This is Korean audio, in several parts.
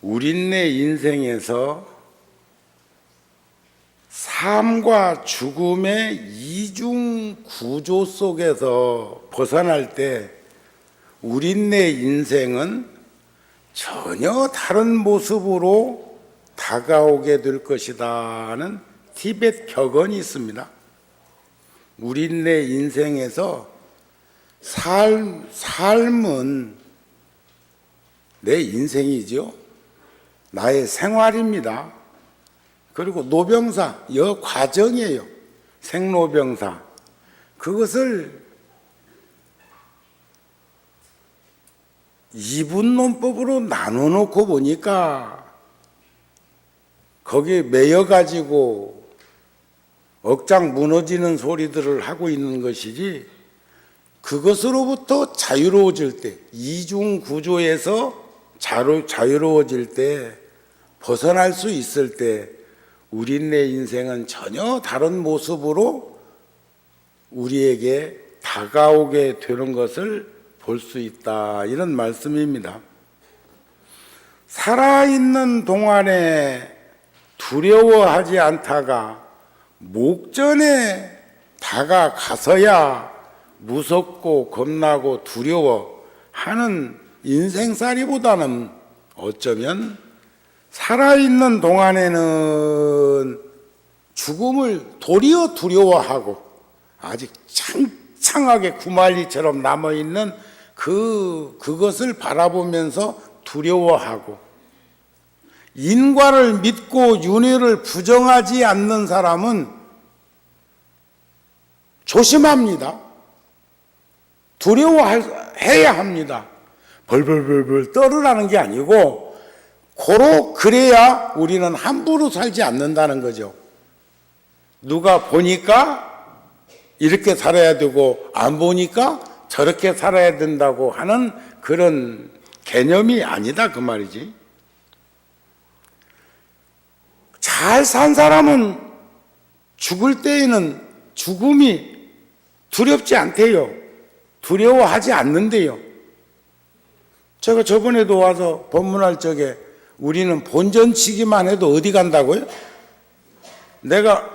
우린네 인생에서 삶과 죽음의 이중 구조 속에서 벗어날 때 우린네 인생은 전혀 다른 모습으로 다가오게 될 것이다는 티벳 격언이 있습니다. 우린네 인생에서 삶은 내 인생이죠. 나의 생활입니다. 그리고 노병사, 과정이에요. 생로병사. 그것을 이분론법으로 나눠놓고 보니까 거기에 매여가지고 억장 무너지는 소리들을 하고 있는 것이지, 그것으로부터 자유로워질 때, 이중 구조에서 자유로워질 때, 벗어날 수 있을 때 우린네 인생은 전혀 다른 모습으로 우리에게 다가오게 되는 것을 볼 수 있다, 이런 말씀입니다. 살아있는 동안에 두려워하지 않다가 목전에 다가가서야 무섭고 겁나고 두려워하는 인생살이보다는 어쩌면 살아있는 동안에는 죽음을 도리어 두려워하고 아직 창창하게 구말리처럼 남아있는 그것을 바라보면서 두려워하고, 인과를 믿고 윤회를 부정하지 않는 사람은 조심합니다. 두려워해야 합니다. 벌벌벌벌 떨으라는 게 아니고, 그래야 우리는 함부로 살지 않는다는 거죠. 누가 보니까 이렇게 살아야 되고 안 보니까 저렇게 살아야 된다고 하는 그런 개념이 아니다, 그 말이지. 잘 산 사람은 죽을 때에는 죽음이 두렵지 않대요. 두려워하지 않는데요. 제가 저번에도 와서 법문할 적에 우리는 본전치기만 해도 어디 간다고요? 내가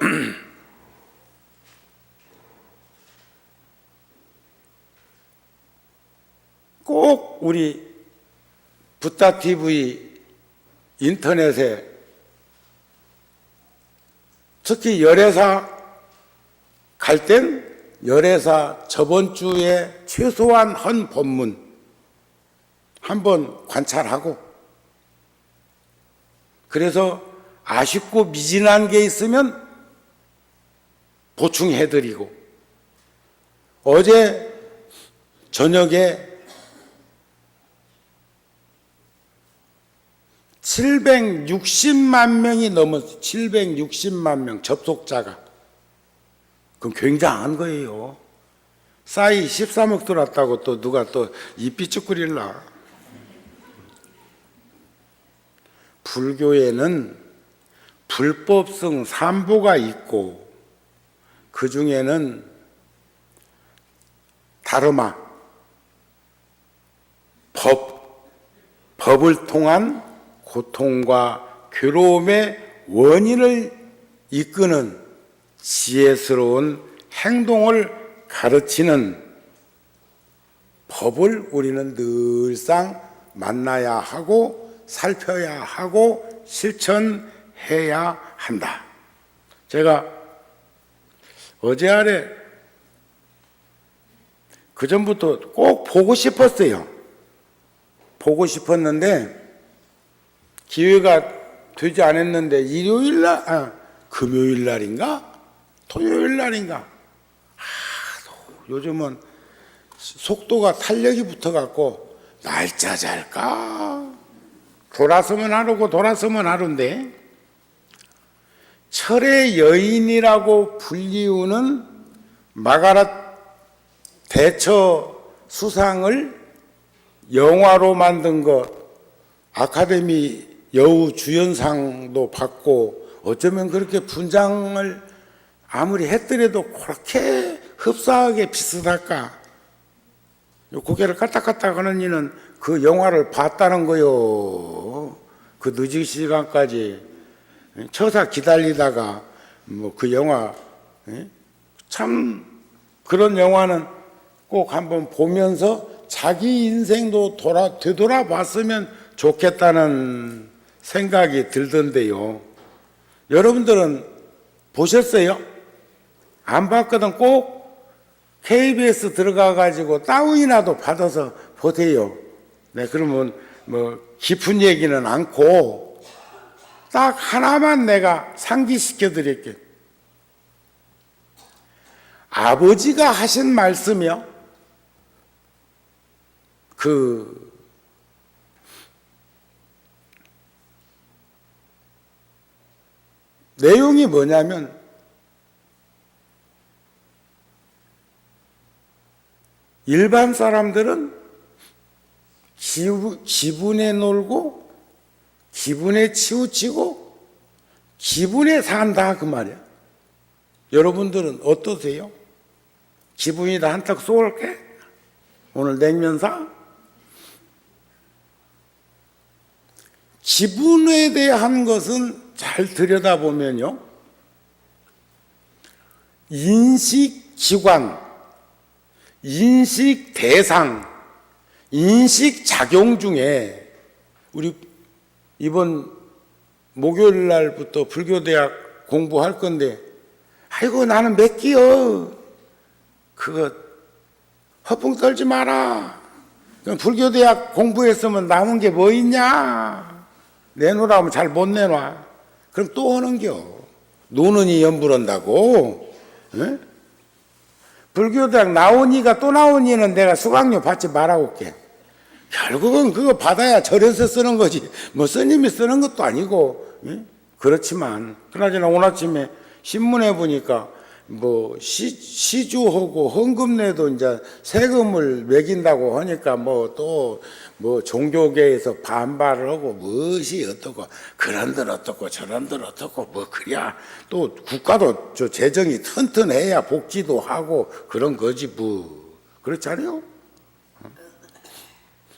꼭 우리 붓다TV 인터넷에, 특히 열애사 갈 땐 열애사 저번 주에 최소한 한 법문 한번 관찰하고, 그래서 아쉽고 미진한 게 있으면 보충해드리고, 어제 저녁에 760만 명이 넘었어요. 760만 명 접속자가. 그럼 굉장한 거예요. 싸이 13억 들어왔다고 또 누가 또 이 삐죽거릴라. 불교에는 불법성 삼보가 있고, 그 중에는 다르마, 법을 통한 고통과 괴로움의 원인을 이끄는 지혜스러운 행동을 가르치는 법을 우리는 늘상 만나야 하고 살펴야 하고 실천해야 한다. 제가 어제 아래 그전부터 꼭 보고 싶었어요. 보고 싶었는데 기회가 되지 않았는데, 금요일 날인가? 토요일 날인가? 요즘은 속도가 탄력이 붙어갖고 날짜 잘까? 돌아서면 하루인데, 철의 여인이라고 불리우는 마가렛 대처 수상을 영화로 만든 것, 아카데미 여우 주연상도 받고, 어쩌면 그렇게 분장을 아무리 했더라도 그렇게 흡사하게 비슷할까? 고개를 까딱까딱 하는 이는 그 영화를 봤다는 거요. 그 늦은 시간까지 처사 기다리다가 뭐 그 영화, 참 그런 영화는 꼭 한번 보면서 자기 인생도 되돌아봤으면 좋겠다는 생각이 들던데요. 여러분들은 보셨어요? 안 봤거든 꼭 KBS 들어가가지고 다운이라도 받아서 보세요. 네, 그러면 뭐 깊은 얘기는 않고 딱 하나만 내가 상기시켜 드릴게요. 아버지가 하신 말씀이요. 그 내용이 뭐냐면 일반 사람들은 기분에 놀고 기분에 치우치고 기분에 산다 그 말이야. 여러분들은 어떠세요? 기분이 다 한턱 쏠게? 오늘 냉면 사? 기분에 대한 것은 잘 들여다보면요. 인식기관, 인식대상, 인식작용 중에 우리 이번 목요일 날부터 불교대학 공부할 건데 아이고 나는 몇 끼요. 그거 허풍 떨지 마라. 그럼 불교대학 공부했으면 남은 게 뭐 있냐. 내놓으라면 잘 못 내놔. 그럼 또 하는겨. 노는이 연불한다고. 응? 불교대학 나오니가 또 나오니는 내가 수강료 받지 말라고 할게. 결국은 그거 받아야 절에서 쓰는 거지 뭐 스님이 쓰는 것도 아니고. 응? 그렇지만 그나저나 오늘 아침에 신문에 보니까 뭐 시주하고 헌금내도 이제 세금을 매긴다고 하니까 뭐 또 뭐 종교계에서 반발을 하고 무엇이 어떻고 그런들 어떻고 저런들 어떻고 뭐 그래야 또 국가도 저 재정이 튼튼해야 복지도 하고 그런 거지 뭐 그렇잖아요.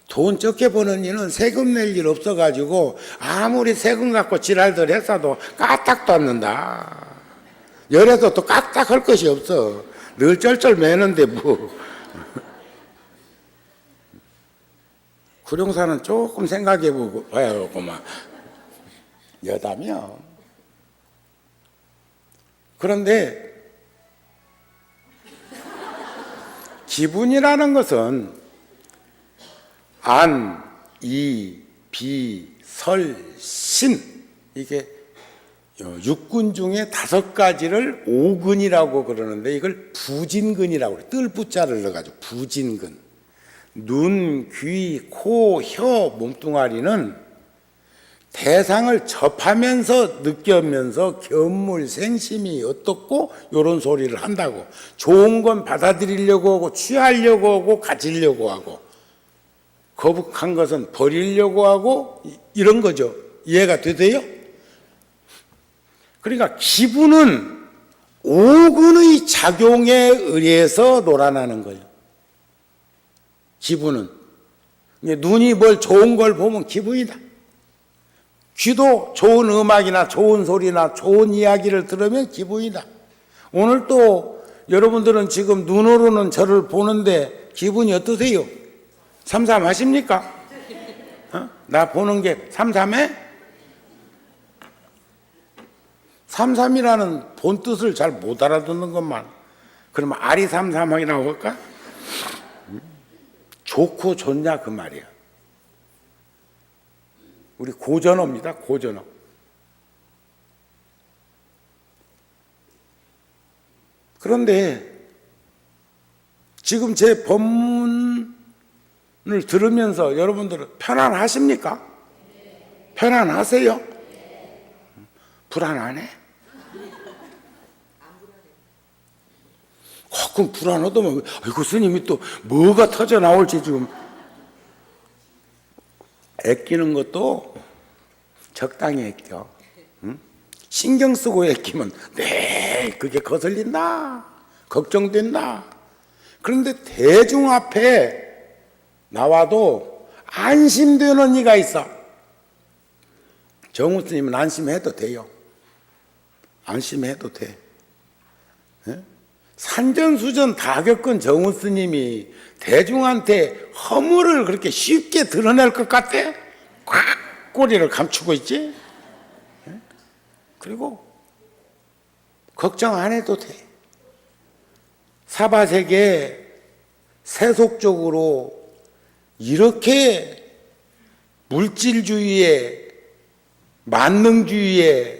돈 적게 버는 이는 세금 낼 일 없어가지고 아무리 세금 갖고 지랄들 했어도 까딱도 않는다. 열에도 또 까딱할 것이 없어. 늘 쩔쩔 매는데 뭐. 구룡사는 조금 생각해 봐야겠구만. 여다며. 그런데 기분이라는 것은 안, 이, 비, 설, 신 이게 육근 중에 5가지를 오근이라고 그러는데 이걸 부진근이라고 그래요. 뜰부자를 넣어가지고 부진근. 눈, 귀, 코, 혀, 몸뚱아리는 대상을 접하면서 느끼면서 견물, 생심이 어떻고 이런 소리를 한다고. 좋은 건 받아들이려고 하고 취하려고 하고 가지려고 하고 거북한 것은 버리려고 하고 이런 거죠. 이해가 되세요? 그러니까 기분은 오근의 작용에 의해서 놀아나는 거예요. 기분은. 눈이 뭘 좋은 걸 보면 기분이다. 귀도 좋은 음악이나 좋은 소리나 좋은 이야기를 들으면 기분이다. 오늘 또 여러분들은 지금 눈으로는 저를 보는데 기분이 어떠세요? 삼삼하십니까? 나 보는 게 삼삼해? 삼삼이라는 본 뜻을 잘 못 알아듣는 것만. 그러면 아리 삼삼하기라고 할까? 좋고 좋냐 그 말이야. 우리 고전어입니다. 고전어. 그런데 지금 제 법문을 들으면서 여러분들은 편안하십니까? 편안하세요? 불안하네? 가끔 불안하더만 아이고 스님이 또 뭐가 터져 나올지 지금 애끼는 것도 적당히 애껴. 응? 신경 쓰고 애끼면 네 그게 거슬린다 걱정된다. 그런데 대중 앞에 나와도 안심되는 이가 있어. 정우 스님은 안심해도 돼요. 안심해도 돼. 산전수전 다 겪은 정우 스님이 대중한테 허물을 그렇게 쉽게 드러낼 것 같아? 꽉 꼬리를 감추고 있지? 그리고 걱정 안 해도 돼. 사바세계 세속적으로 이렇게 물질주의에 만능주의에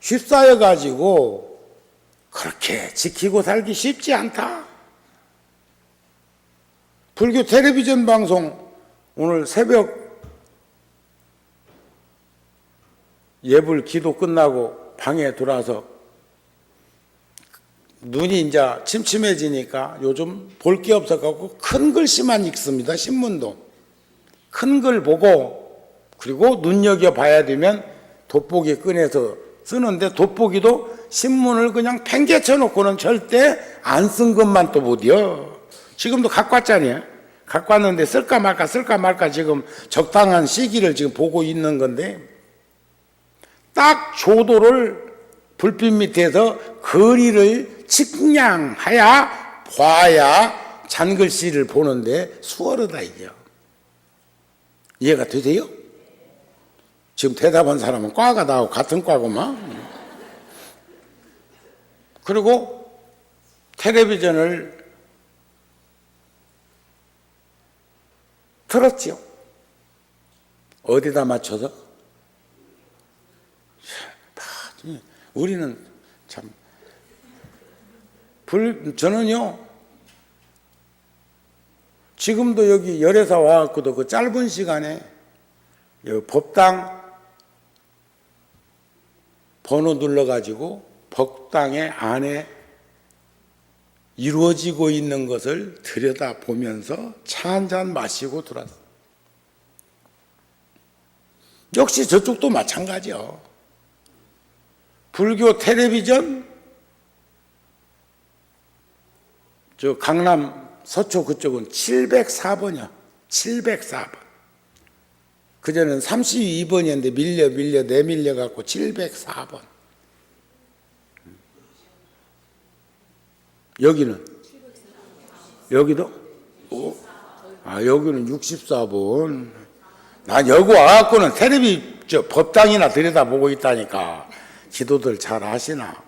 휩싸여 가지고 그렇게 지키고 살기 쉽지 않다. 불교 텔레비전 방송 오늘 새벽 예불 기도 끝나고 방에 들어와서 눈이 이제 침침해지니까 요즘 볼 게 없어갖고 큰 글씨만 읽습니다. 신문도. 큰 글 보고 그리고 눈여겨봐야 되면 돋보기 꺼내서 쓰는데 돋보기도 신문을 그냥 팽개쳐 놓고는 절대 안 쓴 것만 또 못이요. 지금도 갖고 왔잖아요. 갖고 왔는데 쓸까 말까 지금 적당한 시기를 지금 보고 있는 건데 딱 조도를 불빛 밑에서 거리를 측량하야 봐야 잔글씨를 보는데 수월하다 이죠. 이해가 되세요? 지금 대답한 사람은 과가 나하고 같은 과구만. 그리고 텔레비전을 틀었지요. 어디다 맞춰서? 우리는 참 저는요 지금도 여기 열애사 와갖고도 그 짧은 시간에 법당 번호 눌러가지고 법당의 안에 이루어지고 있는 것을 들여다보면서 차 한잔 마시고 들어왔어요. 역시 저쪽도 마찬가지요. 불교 텔레비전 저 강남 서초 그쪽은 704번이야. 704번. 그전에는 32번이었는데 내밀려 갖고 704번. 여기는 여기도? 여기는 64번. 난 여기 와갖고는 텔레비 법당이나 들여다보고 있다니까. 기도들 잘 하시나.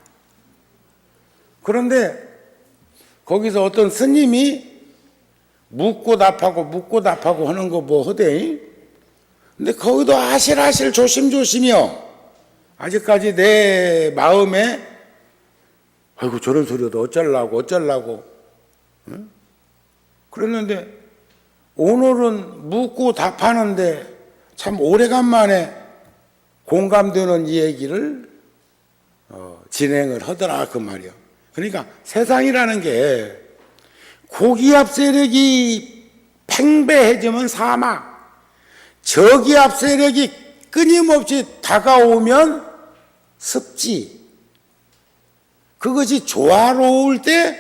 그런데 거기서 어떤 스님이 묻고 답하고 하는 거 뭐 하대? 근데 거기도 아실아실 조심조심이요. 아직까지 내 마음에 아이고 저런 소리도 어쩌려고 응? 그랬는데 오늘은 묻고 답하는데 참 오래간만에 공감되는 이 얘기를 진행을 하더라 그 말이요. 그러니까 세상이라는 게 고기압 세력이 팽배해지면 사막, 저기압 세력이 끊임없이 다가오면 습지. 그것이 조화로울 때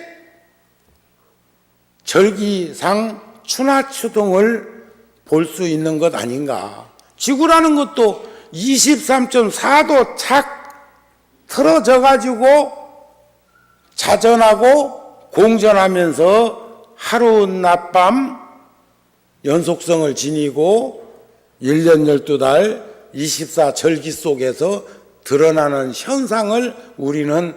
절기상 추나추동을 볼 수 있는 것 아닌가. 지구라는 것도 23.4도 착 틀어져 가지고 자전하고 공전하면서 하루 낮밤 연속성을 지니고 1년 12달 24절기 속에서 드러나는 현상을 우리는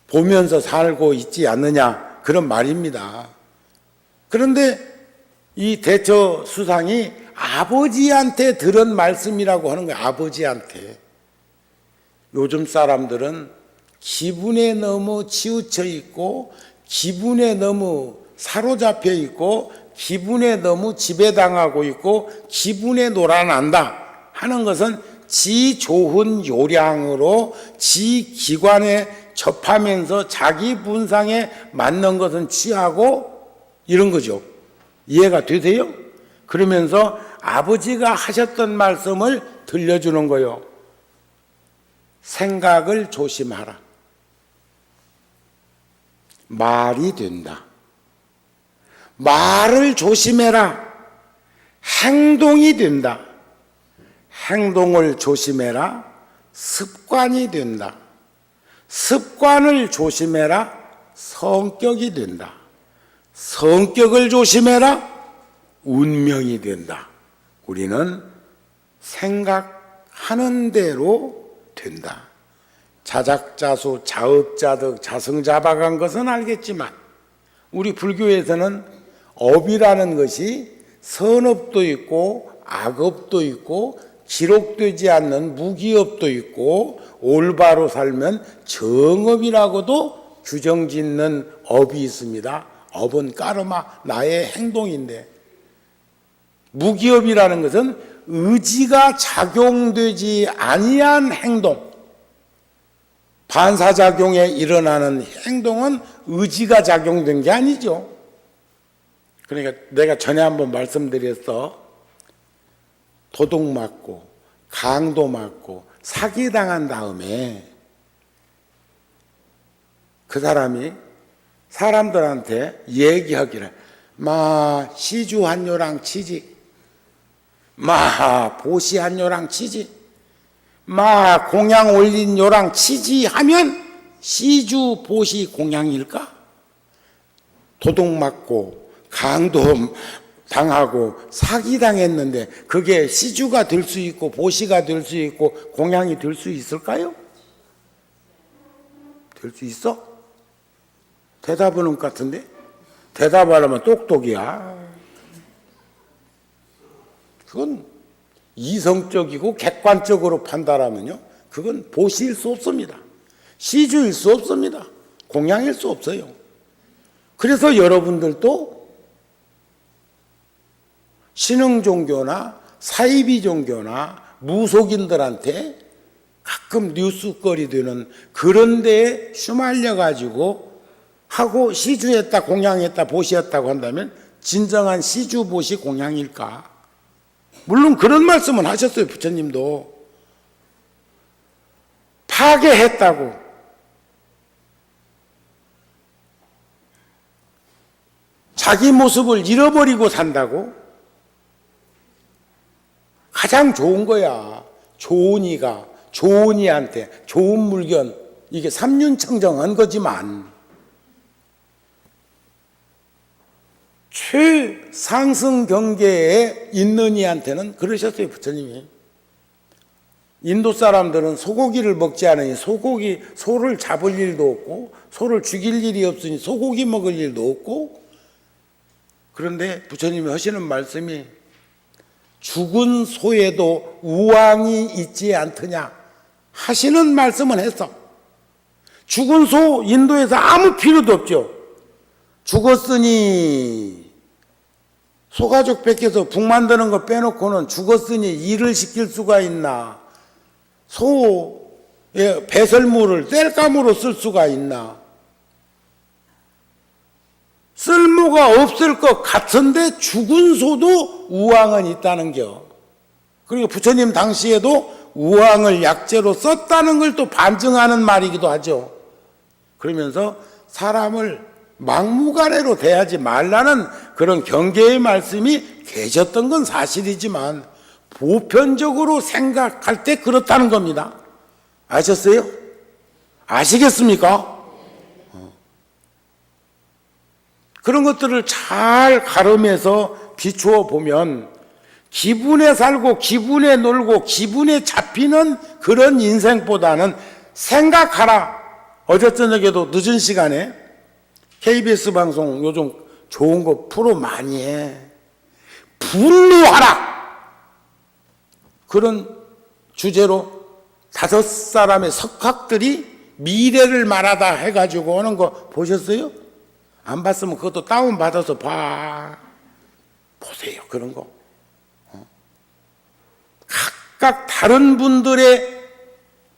보면서 살고 있지 않느냐 그런 말입니다. 그런데 이 대처 수상이 아버지한테 들은 말씀이라고 하는 거예요. 아버지한테. 요즘 사람들은 기분에 너무 치우쳐 있고 기분에 너무 사로잡혀 있고 기분에 너무 지배당하고 있고 기분에 놀아난다 하는 것은 지 좋은 요량으로 지 기관에 접하면서 자기 분상에 맞는 것은 취하고 이런 거죠. 이해가 되세요? 그러면서 아버지가 하셨던 말씀을 들려주는 거예요. 생각을 조심하라. 말이 된다. 말을 조심해라. 행동이 된다. 행동을 조심해라. 습관이 된다. 습관을 조심해라. 성격이 된다. 성격을 조심해라. 운명이 된다. 우리는 생각하는 대로 된다. 자작자수, 자업자득, 자성자박한 것은 알겠지만 우리 불교에서는 업이라는 것이 선업도 있고 악업도 있고 기록되지 않는 무기업도 있고 올바로 살면 정업이라고도 규정짓는 업이 있습니다. 업은 까르마, 나의 행동인데, 무기업이라는 것은 의지가 작용되지 아니한 행동, 반사작용에 일어나는 행동은 의지가 작용된 게 아니죠. 그러니까 내가 전에 한번 말씀드렸어. 도둑 맞고 강도 맞고 사기당한 다음에 그 사람이 사람들한테 얘기하기를 마 시주 한 요랑 치지, 마 보시 한 요랑 치지, 마 공양 올린 요랑 치지 하면 시주 보시 공양일까? 도둑 맞고 강도 당하고 사기당했는데 그게 시주가 될 수 있고 보시가 될 수 있고 공양이 될 수 있을까요? 될 수 있어? 대답은 것 같은데? 대답하려면 똑똑이야. 그건 이성적이고 객관적으로 판단하면요, 그건 보시일 수 없습니다. 시주일 수 없습니다. 공양일 수 없어요. 그래서 여러분들도 신흥 종교나 사이비 종교나 무속인들한테 가끔 뉴스거리 되는 그런 데에 휘말려 가지고 하고 시주했다 공양했다 보시했다고 한다면 진정한 시주 보시 공양일까? 물론 그런 말씀은 하셨어요. 부처님도 파괴했다고, 자기 모습을 잃어버리고 산다고. 가장 좋은 거야. 좋은 이가 좋은 이한테 좋은 물건, 이게 삼륜청정한 거지만 최상승 경계에 있는 이한테는 그러셨어요. 부처님이. 인도 사람들은 소고기를 먹지 않으니 소를 잡을 일도 없고 소를 죽일 일이 없으니 소고기 먹을 일도 없고, 그런데 부처님이 하시는 말씀이 죽은 소에도 우왕이 있지 않더냐 하시는 말씀은 했어. 죽은 소 인도에서 아무 필요도 없죠. 죽었으니 소가죽 뺏겨서 북 만드는 거 빼놓고는 죽었으니 일을 시킬 수가 있나? 소의 배설물을 땔감으로 쓸 수가 있나? 쓸모가 없을 것 같은데 죽은 소도 우왕은 있다는겨. 그리고 부처님 당시에도 우왕을 약재로 썼다는 걸 또 반증하는 말이기도 하죠. 그러면서 사람을 막무가내로 대하지 말라는 그런 경계의 말씀이 계셨던 건 사실이지만 보편적으로 생각할 때 그렇다는 겁니다. 아셨어요? 아시겠습니까? 그런 것들을 잘 가름해서 비추어 보면 기분에 살고 기분에 놀고 기분에 잡히는 그런 인생보다는 생각하라. 어제 저녁에도 늦은 시간에 KBS 방송 요즘 좋은 거 프로 많이 해. 분노하라. 그런 주제로 5사람의 석학들이 미래를 말하다 해가지고 오는 거 보셨어요? 안 봤으면 그것도 다운받아서 보세요. 그런 거. 각각 다른 분들의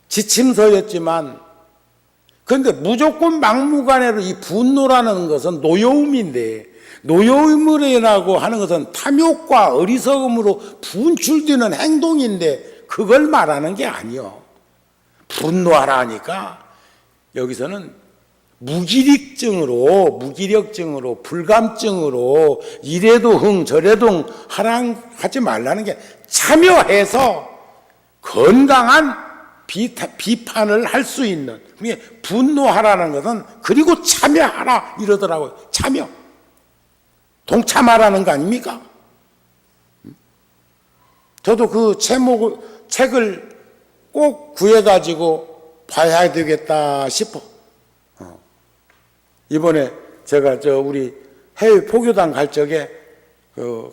지침서였지만, 그런데 무조건 막무가내로 이 분노라는 것은 노여움인데, 노여움을 인하고 하는 것은 탐욕과 어리석음으로 분출되는 행동인데 그걸 말하는 게 아니요. 분노하라 하니까 여기서는 무기력증으로, 불감증으로, 이래도 흥, 저래도 흥 하지 말라는 게 참여해서 건강한 비판을 할 수 있는, 분노하라는 것은 그리고 참여하라 이러더라고요. 참여. 동참하라는 거 아닙니까? 저도 그 책을 꼭 구해가지고 봐야 되겠다 싶어. 이번에 제가 우리 해외 포교단 갈 적에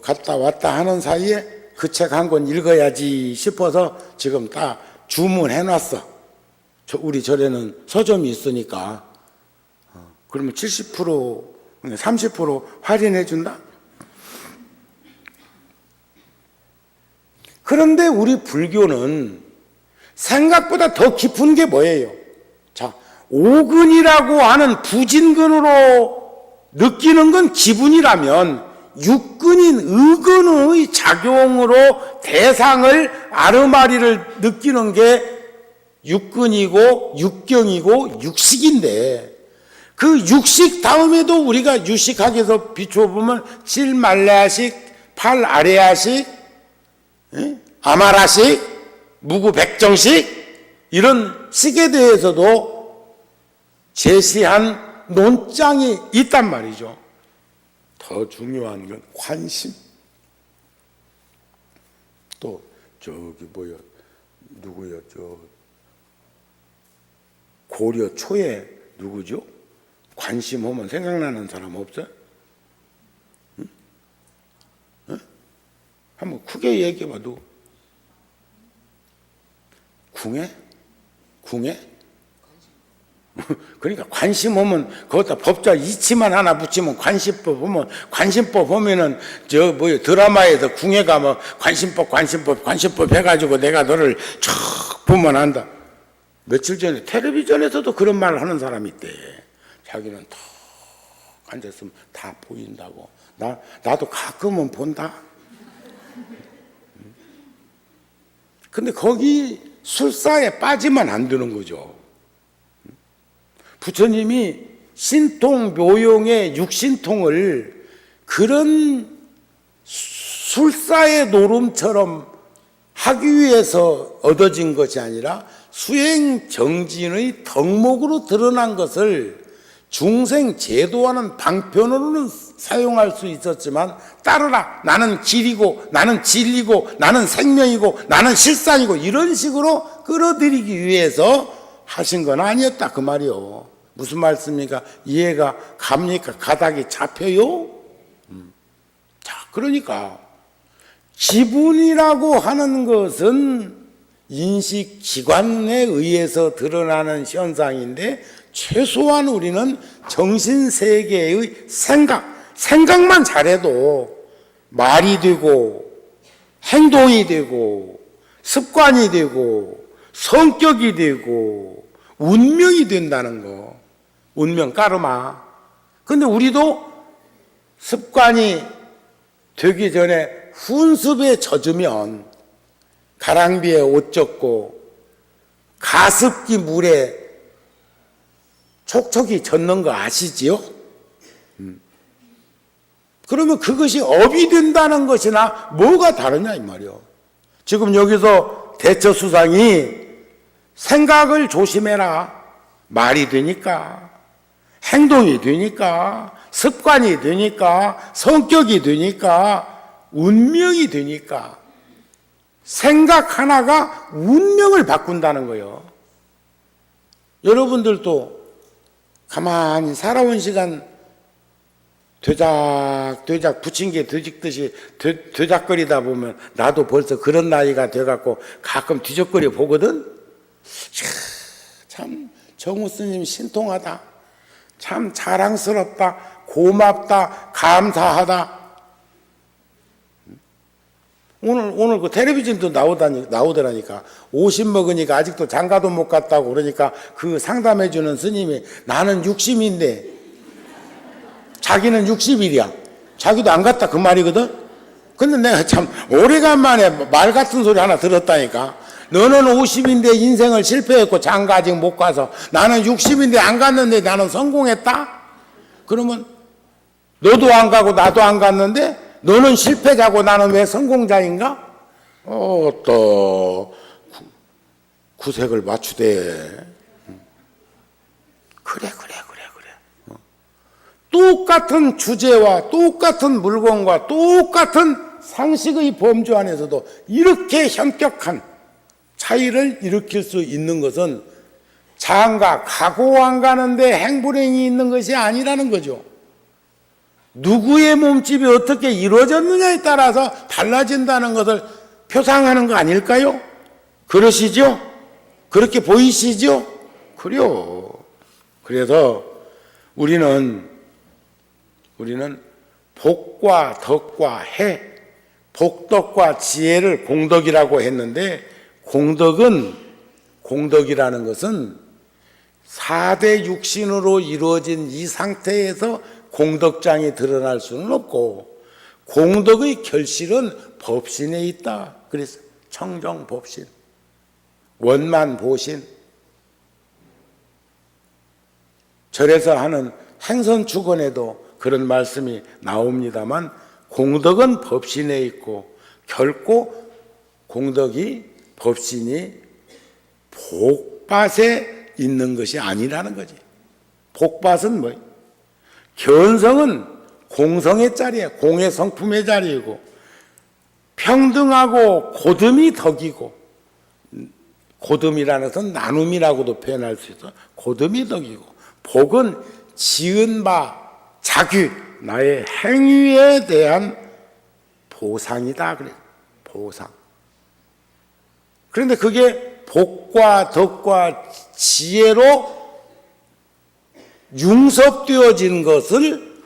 갔다 왔다 하는 사이에 그 책 한 권 읽어야지 싶어서 지금 다 주문해놨어. 우리 절에는 서점이 있으니까. 그러면 70%, 30% 할인해준다? 그런데 우리 불교는 생각보다 더 깊은 게 뭐예요? 자, 오근이라고 하는 부진근으로 느끼는 건 기분이라면 육근인 의근의 작용으로 대상을 아르마리를 느끼는 게 육근이고 육경이고 육식인데, 그 육식 다음에도 우리가 유식학에서 비춰보면 칠말레아식, 팔아레아식, 아마라식, 무구백정식, 이런 식에 대해서도 제시한 논장이 있단 말이죠. 더 중요한 건 관심. 또 누구요? 고려 초에 누구죠? 관심하면 생각나는 사람 없어요? 응? 응? 한번 크게 얘기해봐. 누구? 궁예? 그러니까 관심하면 거기다 법자 이치만 하나 붙이면 관심법 하면, 관심법 하면은 드라마에서 궁예 가면 관심법 해가지고 내가 너를 촥 보면 안다. 며칠 전에 텔레비전에서도 그런 말을 하는 사람이 있대. 자기는 탁 앉았으면 다 보인다고. 나도 가끔은 본다. 근데 거기 술사에 빠지면 안 되는 거죠. 부처님이 신통 묘용의 육신통을 그런 술사의 노름처럼 하기 위해서 얻어진 것이 아니라 수행 정진의 덕목으로 드러난 것을 중생 제도하는 방편으로는 사용할 수 있었지만, 따르라, 나는 길이고 나는 진리고 나는 생명이고 나는 실상이고, 이런 식으로 끌어들이기 위해서 하신 건 아니었다 그 말이요. 무슨 말씀입니까? 이해가 갑니까? 가닥이 잡혀요? 자, 그러니까 기분이라고 하는 것은 인식기관에 의해서 드러나는 현상인데, 최소한 우리는 정신세계의 생각만 잘해도 말이 되고 행동이 되고 습관이 되고 성격이 되고 운명이 된다는 거. 운명 까르마. 근데 우리도 습관이 되기 전에 훈습에 젖으면 가랑비에 옷 젖고 가습기 물에 촉촉이 젖는 거 아시지요? 그러면 그것이 업이 된다는 것이나 뭐가 다르냐 이 말이요. 지금 여기서 대처수상이 생각을 조심해라. 말이 되니까, 행동이 되니까, 습관이 되니까, 성격이 되니까, 운명이 되니까, 생각 하나가 운명을 바꾼다는 거예요. 여러분들도 가만히 살아온 시간 되작 부침개 뒤집듯이 되작거리다 보면, 나도 벌써 그런 나이가 돼갖고 가끔 뒤적거려 보거든. 참 정우 스님 신통하다. 참 자랑스럽다. 고맙다. 감사하다. 오늘 그 텔레비전도 나오더라니까. 50 먹으니까 아직도 장가도 못 갔다고. 그러니까 그 상담해주는 스님이, 나는 60인데 자기는 60일이야. 자기도 안 갔다 그 말이거든. 근데 내가 참 오래간만에 말 같은 소리 하나 들었다니까. 너는 50인데 인생을 실패했고 장가 아직 못 가서 나는 60인데 안 갔는데 나는 성공했다? 그러면 너도 안 가고 나도 안 갔는데 너는 실패자고 나는 왜 성공자인가? 또 구색을 맞추되. 그래. 똑같은 주제와 똑같은 물건과 똑같은 상식의 범주 안에서도 이렇게 현격한 차이를 일으킬 수 있는 것은 장가 가고 안 가는데 행불행이 있는 것이 아니라는 거죠. 누구의 몸집이 어떻게 이루어졌느냐에 따라서 달라진다는 것을 표상하는 거 아닐까요? 그러시죠? 그렇게 보이시죠? 그래요. 그래서 우리는 복과 덕과 해, 복덕과 지혜를 공덕이라고 했는데, 공덕이라는 것은 4대 육신으로 이루어진 이 상태에서 공덕장이 드러날 수는 없고, 공덕의 결실은 법신에 있다. 그래서 청정법신, 원만보신, 절에서 하는 행선축언에도 그런 말씀이 나옵니다만, 공덕은 법신에 있고 결코 공덕이 법신이 복밭에 있는 것이 아니라는 거지. 복밭은 뭐예요? 견성은 공성의 자리에, 공의 성품의 자리이고, 평등하고 고듬이 덕이고, 고듬이라는 것은 나눔이라고도 표현할 수 있어. 고듬이 덕이고, 복은 지은 바 자규, 나의 행위에 대한 보상이다. 그래. 보상. 그런데 그게 복과 덕과 지혜로 융섭되어진 것을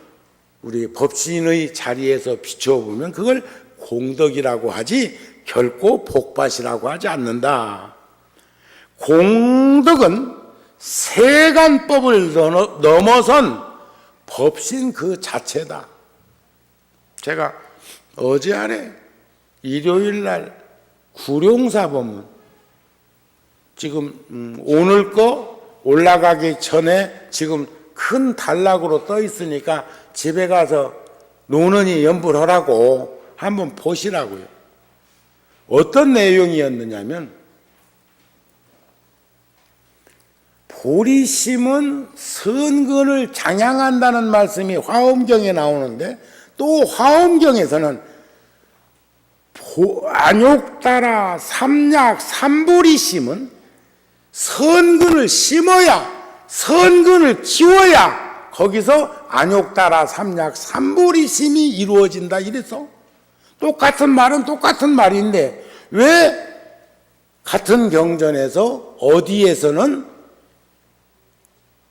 우리 법신의 자리에서 비춰보면 그걸 공덕이라고 하지 결코 복밭이라고 하지 않는다. 공덕은 세간법을 넘어선 법신 그 자체다. 제가 어제 안에 일요일 날 구룡사법문, 지금 오늘 거 올라가기 전에 지금 큰 단락으로 떠 있으니까 집에 가서 노는이 연불하라고 한번 보시라고요. 어떤 내용이었느냐면, 보리심은 선근을 장양한다는 말씀이 화엄경에 나오는데, 또 화엄경에서는 안욕따라 삼약 삼보리심은 선근을 심어야, 선근을 키워야 거기서 안욕따라 삼약 삼보리심이 이루어진다 이래서, 똑같은 말은 똑같은 말인데 왜 같은 경전에서 어디에서는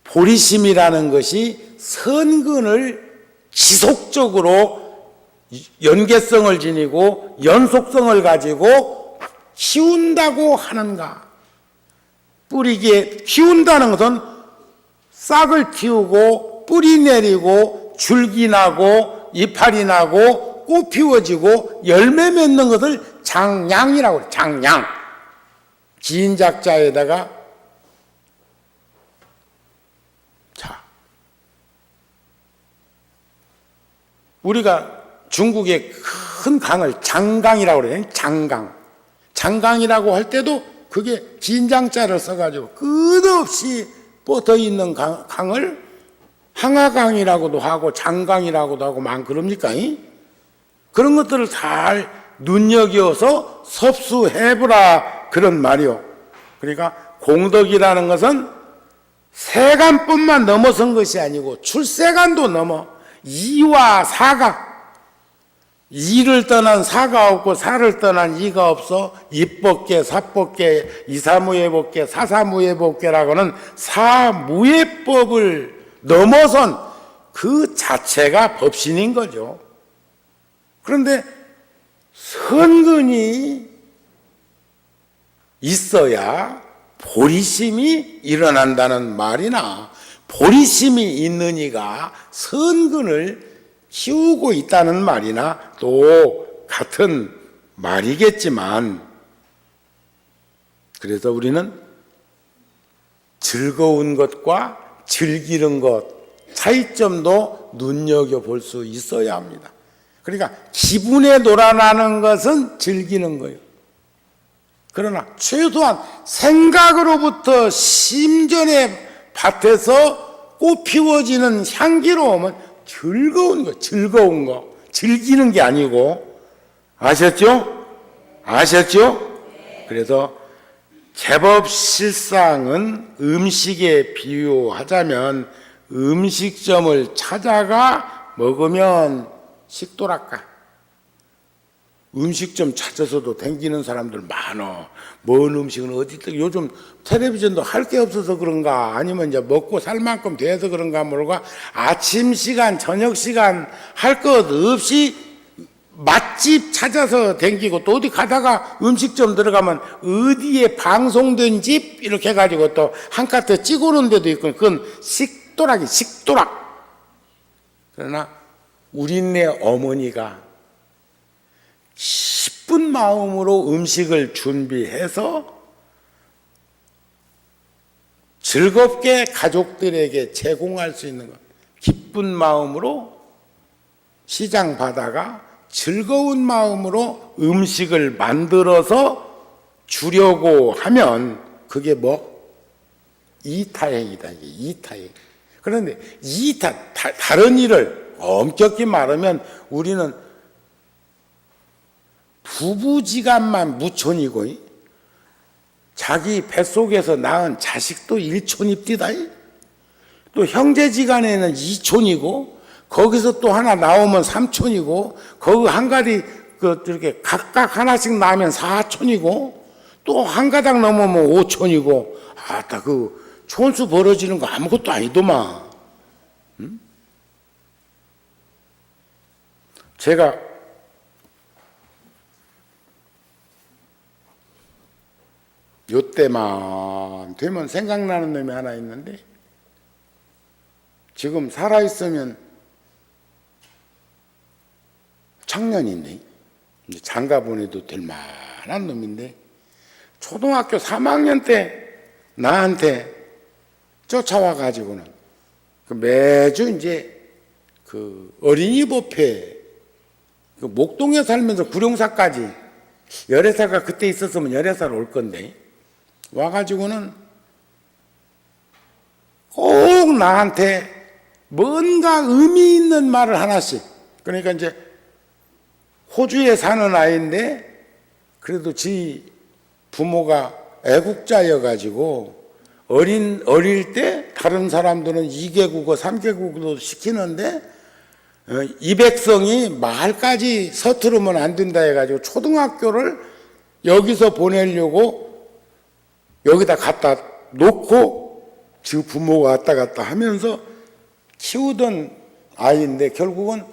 보리심이라는 것이 선근을 지속적으로 연계성을 지니고 연속성을 가지고 키운다고 하는가? 뿌리게 키운다는 것은 싹을 틔우고 뿌리 내리고 줄기 나고 이파리 나고 꽃 피워지고 열매 맺는 것을 장양이라고 해요. 장양. 지인작자에다가 우리가 중국의 큰 강을 장강이라고 그래요. 장강이라고 할 때도 그게 긴장자를 써가지고 끝없이 뻗어 있는 강을 항하강이라고도 하고 장강이라고도 하고 막 그럽니까? 그런 것들을 잘 눈여겨서 섭수해보라 그런 말이요. 그러니까 공덕이라는 것은 세간뿐만 넘어선 것이 아니고 출세간도 넘어 이와 사가, 이를 떠난 사가 없고 사를 떠난 이가 없어. 이법계, 사법계, 이사무예법계, 사사무예법계라고는 사무예법을 넘어선 그 자체가 법신인 거죠. 그런데 선근이 있어야 보리심이 일어난다는 말이나, 보리심이 있는 이가 선근을 키우고 있다는 말이나 또 같은 말이겠지만, 그래서 우리는 즐거운 것과 즐기는 것 차이점도 눈여겨볼 수 있어야 합니다. 그러니까 기분에 놀아나는 것은 즐기는 거예요. 그러나 최소한 생각으로부터 심전의 밭에서 꽃 피워지는 향기로움은 즐거운 거, 즐거운 거, 즐기는 게 아니고, 아셨죠? 아셨죠? 그래서 제법 실상은 음식에 비유하자면 음식점을 찾아가 먹으면 식도락가. 음식점 찾아서도 댕기는 사람들 많어. 뭔 음식은 어디 있다. 요즘 텔레비전도 할 게 없어서 그런가, 아니면 이제 먹고 살 만큼 돼서 그런가 모르가 아침 시간, 저녁 시간 할 것 없이 맛집 찾아서 댕기고, 또 어디 가다가 음식점 들어가면 어디에 방송된 집 이렇게 해가지고 또 한 카트 찍어놓은 데도 있고, 그건 식도락이 식도락. 그러나 우리네 어머니가 기쁜 마음으로 음식을 준비해서 즐겁게 가족들에게 제공할 수 있는 것, 기쁜 마음으로 시장 바다가 즐거운 마음으로 음식을 만들어서 주려고 하면 그게 뭐? 이타행이다. 이게 이타행. 그런데 다른 일을 엄격히 말하면 우리는 부부지간만 무촌이고 자기 뱃속에서 낳은 자식도 일촌입디다. 또 형제지간에는 이촌이고, 거기서 또 하나 나오면 삼촌이고, 거기 한 가지 이렇게 각각 하나씩 나면 사촌이고, 또 한 가닥 넘으면 오촌이고, 아따 그 촌수 벌어지는 거 아무것도 아니더만. 응? 제가 요때만 되면 생각나는 놈이 하나 있는데, 지금 살아있으면 청년인데, 장가 보내도 될 만한 놈인데, 초등학교 3학년 때 나한테 쫓아와가지고는 매주 이제 그 어린이 법회, 그 목동에 살면서 구룡사까지 11살가 그때 있었으면 11살 올 건데, 와가지고는 꼭 나한테 뭔가 의미 있는 말을 하나씩. 그러니까 이제 호주에 사는 아이인데 그래도 지 부모가 애국자여가지고 어릴 때 다른 사람들은 2개국어 3개국어도 시키는데 이 백성이 말까지 서투르면 안 된다 해가지고 초등학교를 여기서 보내려고 여기다 갖다 놓고 지 부모가 왔다 갔다 하면서 키우던 아이인데, 결국은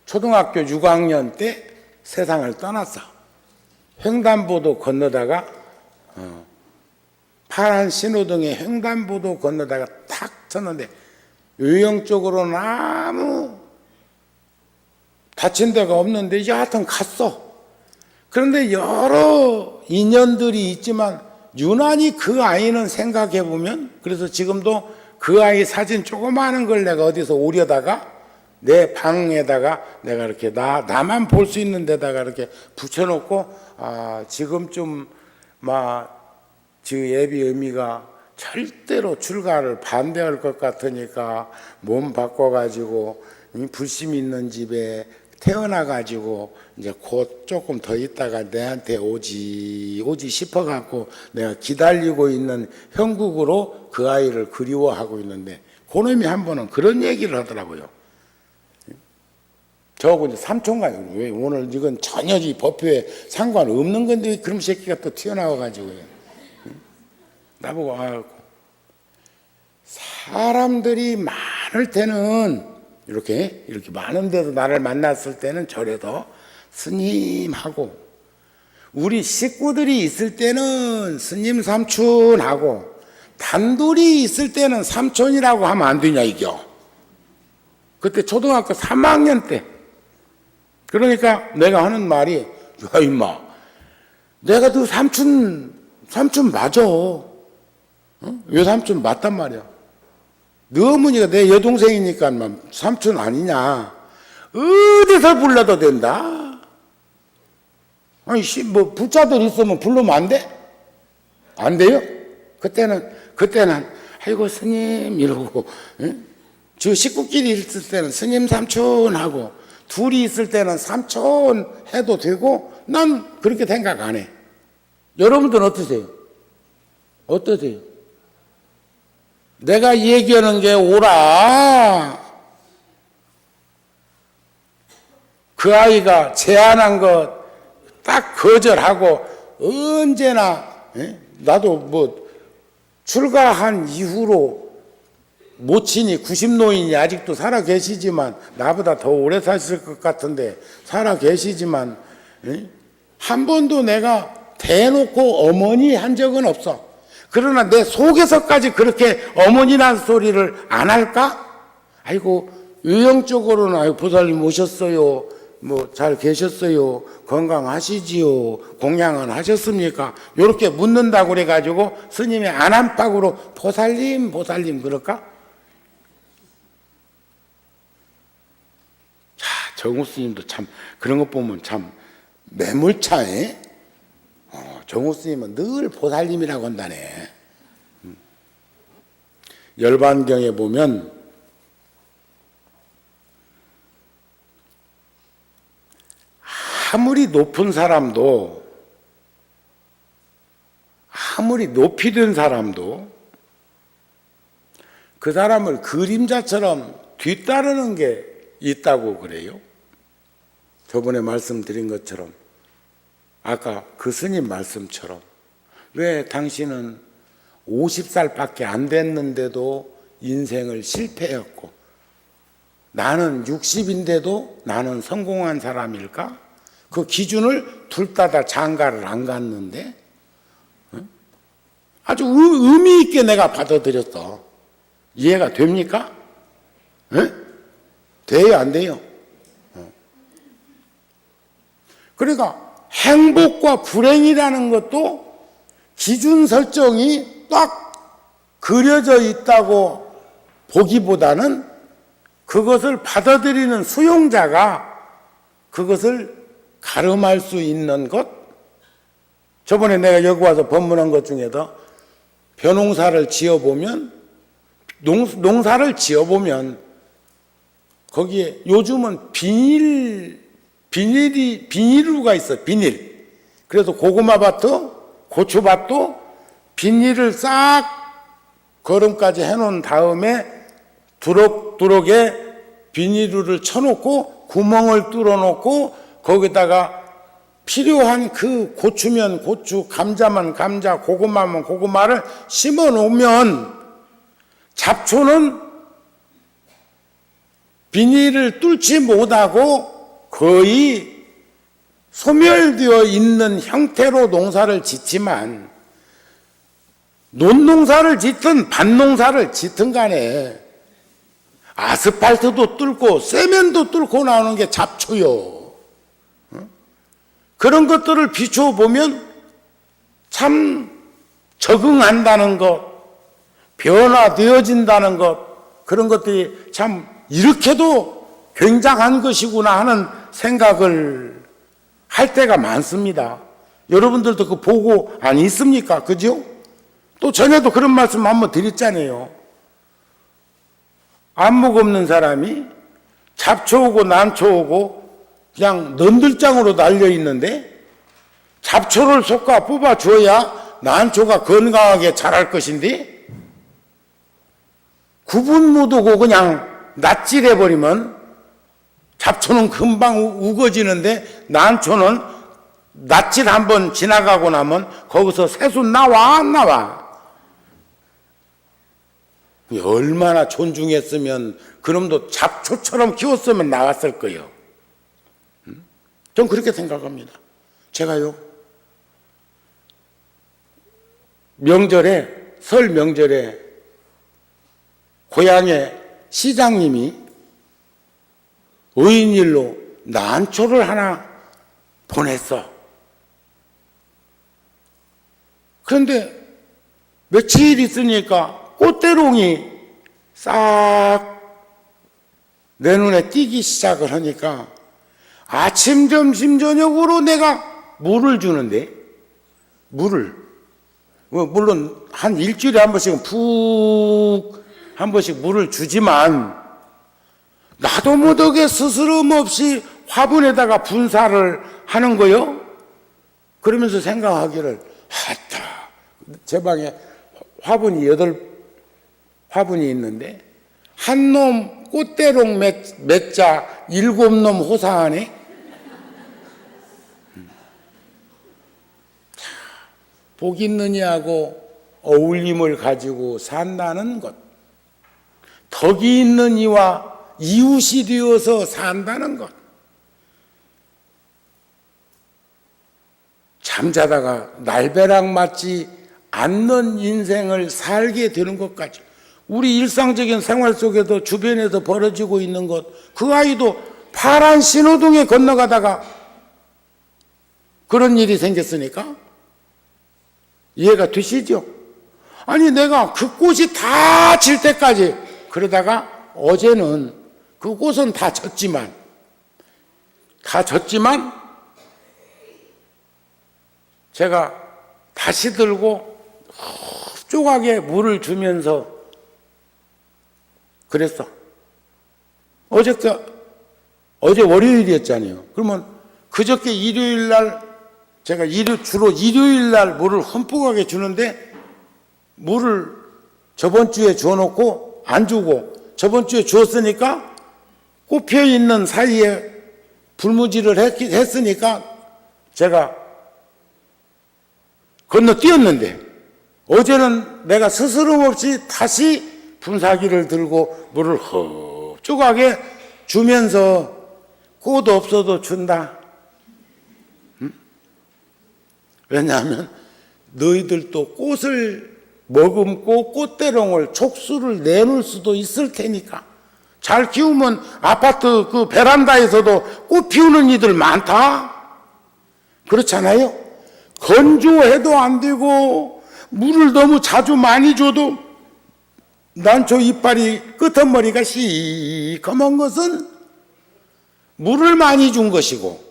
초등학교 6학년 때 세상을 떠났어. 횡단보도 건너다가 파란 신호등에 횡단보도 건너다가 탁 쳤는데 요령 쪽으로는 아무 다친 데가 없는데 이제 하여튼 갔어. 그런데 여러 인연들이 있지만 유난히 그 아이는 생각해 보면, 그래서 지금도 그 아이 사진 조그마한 걸 내가 어디서 오려다가 내 방에다가 내가 이렇게 나만 볼 수 있는 데다가 이렇게 붙여놓고, 지금쯤 예비 의미가 절대로 출가를 반대할 것 같으니까 몸 바꿔가지고 불심 있는 집에 태어나가지고 이제 곧 조금 더 있다가 내한테 오지 싶어갖고 내가 기다리고 있는 형국으로 그 아이를 그리워하고 있는데, 그놈이 한 번은 그런 얘기를 하더라고요. 저하고 이제 삼촌가, 왜 오늘 이건 전혀 이 법회에 상관없는 건데 그런 새끼가 또 튀어나와가지고 나보고, 사람들이 많을 때는 이렇게 많은 데서 나를 만났을 때는 저래도 스님하고, 우리 식구들이 있을 때는 스님 삼촌하고, 단둘이 있을 때는 삼촌이라고 하면 안 되냐 이겨. 그때 초등학교 3학년 때. 그러니까 내가 하는 말이 야 임마, 내가 너 삼촌 맞아. 외삼촌 맞단 말이야. 너 어머니가 내 여동생이니까 삼촌 아니냐. 어디서 불러도 된다. 아니 뭐 부자들 있으면 부르면 안 돼? 안 돼요? 그때는 아이고 스님 이러고, 응? 저 식구끼리 있을 때는 스님 삼촌 하고, 둘이 있을 때는 삼촌 해도 되고, 난 그렇게 생각 안 해. 여러분들은 어떠세요? 어떠세요? 내가 얘기하는 게 옳아. 그 아이가 제안한 것 딱 거절하고 언제나, 나도 뭐 출가한 이후로 모친이 90노인이 아직도 살아 계시지만, 나보다 더 오래 사실 것 같은데 살아 계시지만, 한 번도 내가 대놓고 어머니 한 적은 없어. 그러나 내 속에서까지 그렇게 어머니라는 소리를 안 할까? 아이고 의형적으로는 아이고 보살님 오셨어요, 뭐 잘 계셨어요, 건강하시지요, 공양은 하셨습니까? 이렇게 묻는다고 그래가지고 스님의 안안박으로 보살님 그럴까? 자, 정우 스님도 참 그런 것 보면 참 매몰차에, 정우 스님은 늘 보살님이라고 한다네. 열반경에 보면 아무리 높은 사람도, 아무리 높이 된 사람도 그 사람을 그림자처럼 뒤따르는 게 있다고 그래요. 저번에 말씀드린 것처럼, 아까 그 스님 말씀처럼, 왜 당신은 50살밖에 안 됐는데도 인생을 실패했고 나는 60인데도 나는 성공한 사람일까? 그 기준을 둘 다 장가를 안 갔는데 아주 의미 있게 내가 받아들였어. 이해가 됩니까? 돼요, 안 돼요? 그러니까 행복과 불행이라는 것도 기준 설정이 딱 그려져 있다고 보기보다는 그것을 받아들이는 수용자가 그것을 가름할 수 있는 것. 저번에 내가 여기 와서 법문한 것 중에도 벼농사를 지어보면, 농사를 지어보면 거기에 요즘은 비닐루가 있어요. 비닐. 그래서 고구마밭도 고추밭도 비닐을 싹 거름까지 해놓은 다음에 두럭두럭에 비닐을 쳐놓고 구멍을 뚫어놓고 거기다가 필요한 그 고추면 고추, 감자면 감자, 고구마면 고구마를 심어놓으면 잡초는 비닐을 뚫지 못하고 거의 소멸되어 있는 형태로 농사를 짓지만, 논농사를 짓든 밭농사를 짓든 간에 아스팔트도 뚫고 세면도 뚫고 나오는 게 잡초요. 그런 것들을 비춰보면 참 적응한다는 것, 변화되어진다는 것, 그런 것들이 참 이렇게도 굉장한 것이구나 하는 생각을 할 때가 많습니다. 여러분들도 그거 보고 안 있습니까? 그죠? 또 전에도 그런 말씀 한번 드렸잖아요. 안목 없는 사람이 잡초 오고 난초 오고 그냥 넌들장으로 날려 있는데 잡초를 솎아 뽑아 줘야 난초가 건강하게 자랄 것인데, 구분 못하고 그냥 낫질해 버리면 잡초는 금방 우거지는데 난초는 낫질 한번 지나가고 나면 거기서 새수 나와 안 나와? 얼마나 존중했으면 그놈도 잡초처럼 키웠으면 나왔을 거예요. 전 그렇게 생각합니다. 제가요, 명절에, 설 명절에 고향에 시장님이 의인일로 난초를 하나 보냈어. 그런데 며칠 있으니까 꽃대롱이 싹 내 눈에 띄기 시작을 하니까 아침, 점심, 저녁으로 내가 물을 주는데, 물을. 물론 한 일주일에 한 번씩은 푹 한 번씩 물을 주지만 나도 모르게 스스럼 없이 화분에다가 분사를 하는 거요. 그러면서 생각하기를, 하다, 제 방에 화분이 8화분이 있는데 한 놈 꽃대롱 몇 자 7놈 호사하네. 복 있느냐고 어울림을 가지고 산다는 것, 덕이 있는 이와 이웃이 되어서 산다는 것, 잠자다가 날벼락 맞지 않는 인생을 살게 되는 것까지, 우리 일상적인 생활 속에도 주변에서 벌어지고 있는 것, 그 아이도 파란 신호등에 건너가다가 그런 일이 생겼으니까 이해가 되시죠? 아니, 내가 그 꽃이 다 질 때까지, 그러다가 어제는 그 꽃은 다 졌지만 제가 다시 들고 흡족하게 물을 주면서 그랬어. 어제 월요일이었잖아요. 그러면 그저께 일요일 날 제가 주로 일요일 날 물을 흠뻑하게 주는데, 물을 저번 주에 주워놓고 안 주고 저번 주에 주었으니까 꽃 펴 있는 사이에 불무질을 했으니까 제가 건너뛰었는데, 어제는 내가 스스럼 없이 다시 분사기를 들고 물을 흡족하게 주면서 꽃 없어도 준다. 응? 왜냐하면 너희들도 꽃을 머금고 꽃대롱을 촉수를 내놓을 수도 있을 테니까. 잘 키우면 아파트 그 베란다에서도 꽃 피우는 이들 많다. 그렇잖아요. 건조해도 안 되고 물을 너무 자주 많이 줘도 난초 이파리 끄트머리가 시커먼 것은 물을 많이 준 것이고,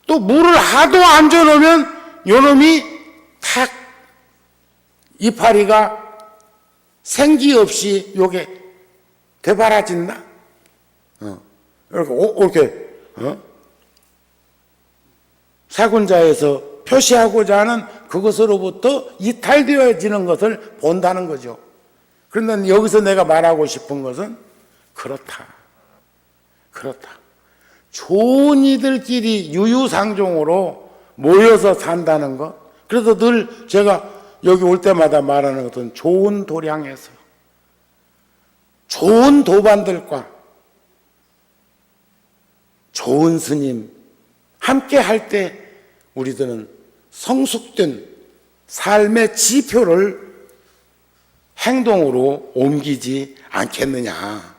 또 물을 하도 안 줘놓으면 요놈이 탁 이파리가 생기 없이 요게 되바라진다. 이렇게 사군자에서 표시하고자 하는 그것으로부터 이탈되어지는 것을 본다는 거죠. 그런데 여기서 내가 말하고 싶은 것은 그렇다. 좋은 이들끼리 유유상종으로 모여서 산다는 것. 그래서 늘 제가 여기 올 때마다 말하는 것은 좋은 도량에서 좋은 도반들과 좋은 스님 함께 할 때 우리들은 성숙된 삶의 지표를 행동으로 옮기지 않겠느냐.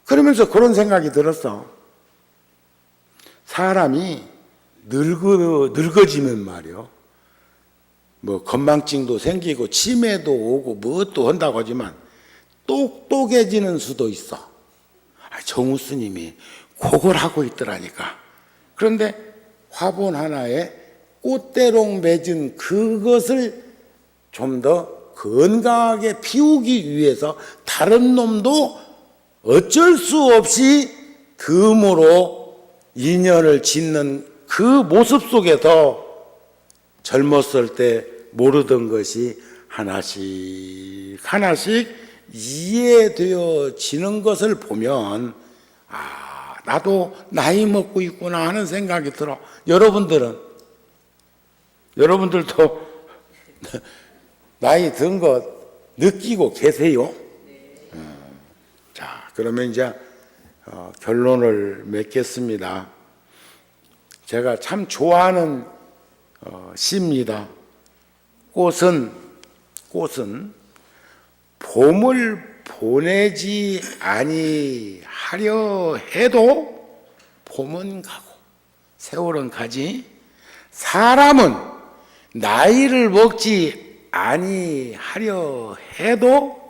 그러면서 그런 생각이 들었어. 사람이 늙어지면 말이요, 뭐 건망증도 생기고 치매도 오고 무엇도 한다고 하지만 똑똑해지는 수도 있어. 정우 스님이 그걸 하고 있더라니까. 그런데 화분 하나에 꽃대롱 맺은 그것을 좀 더 건강하게 피우기 위해서 다른 놈도 어쩔 수 없이 덤으로 인연을 짓는 그 모습 속에서 젊었을 때 모르던 것이 하나씩 이해되어지는 것을 보면, 나도 나이 먹고 있구나 하는 생각이 들어. 여러분들도 나이 든 것 느끼고 계세요? 자, 그러면 이제 결론을 맺겠습니다. 제가 참 좋아하는 시입니다. 꽃은 봄을 보내지 아니하려 해도 봄은 가고 세월은 가지. 사람은 나이를 먹지 아니하려 해도